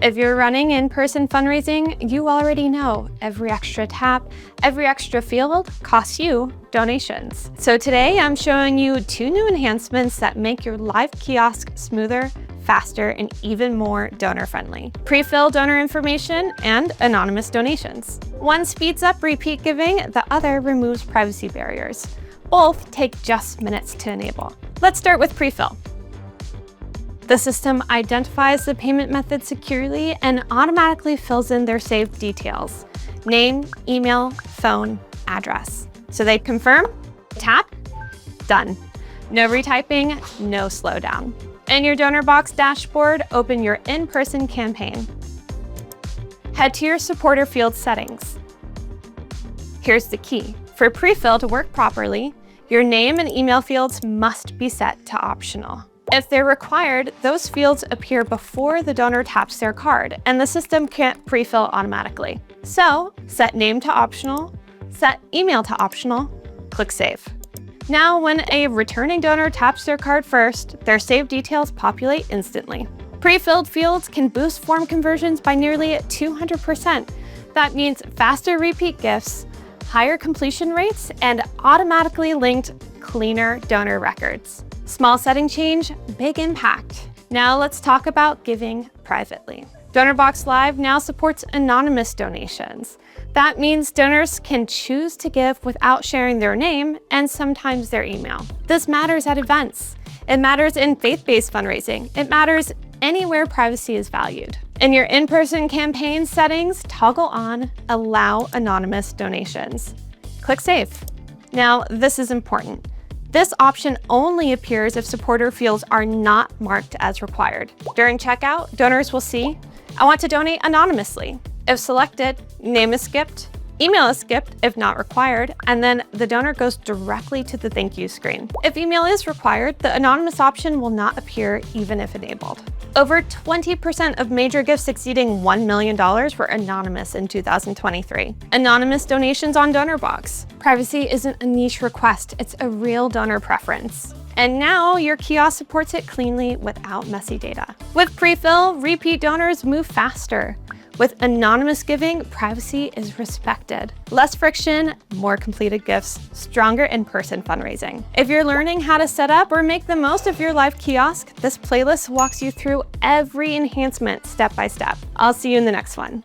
If you're running in-person fundraising, you already know every extra tap, every extra field costs you donations. So today I'm showing you 2 new enhancements that make your live kiosk smoother, faster, and even more donor-friendly. Prefill donor information and anonymous donations. One speeds up repeat giving, the other removes privacy barriers. Both take just minutes to enable. Let's start with Prefill. The system identifies the payment method securely and automatically fills in their saved details: name, email, phone, address. So they confirm, tap, done. No retyping, no slowdown. In your Donorbox dashboard, open your in-person campaign. Head to your supporter field settings. Here's the key. For Prefill to work properly, your name and email fields must be set to optional. If they're required, those fields appear before the donor taps their card, and the system can't pre-fill automatically. So, set name to optional, set email to optional, click Save. Now, when a returning donor taps their card first, their saved details populate instantly. Pre-filled fields can boost form conversions by nearly 200%. That means faster repeat gifts, higher completion rates, and automatically linked, cleaner donor records. Small setting change, big impact. Now let's talk about giving privately. Donorbox Live now supports anonymous donations. That means donors can choose to give without sharing their name and sometimes their email. This matters at events. It matters in faith-based fundraising. It matters anywhere privacy is valued. In your in-person campaign settings, toggle on Allow Anonymous Donations. Click Save. Now, this is important. This option only appears if supporter fields are not marked as required. During checkout, donors will see, I want to donate anonymously. If selected, name is skipped, email is skipped if not required, and then the donor goes directly to the thank you screen. If email is required, the anonymous option will not appear even if enabled. Over 20% of major gifts exceeding $1 million were anonymous in 2023. Anonymous donations on Donorbox. Privacy isn't a niche request, it's a real donor preference. And now your kiosk supports it cleanly without messy data. With Prefill, repeat donors move faster. With anonymous giving, privacy is respected. Less friction, more completed gifts, stronger in-person fundraising. If you're learning how to set up or make the most of your live kiosk, this playlist walks you through every enhancement step by step. I'll see you in the next one.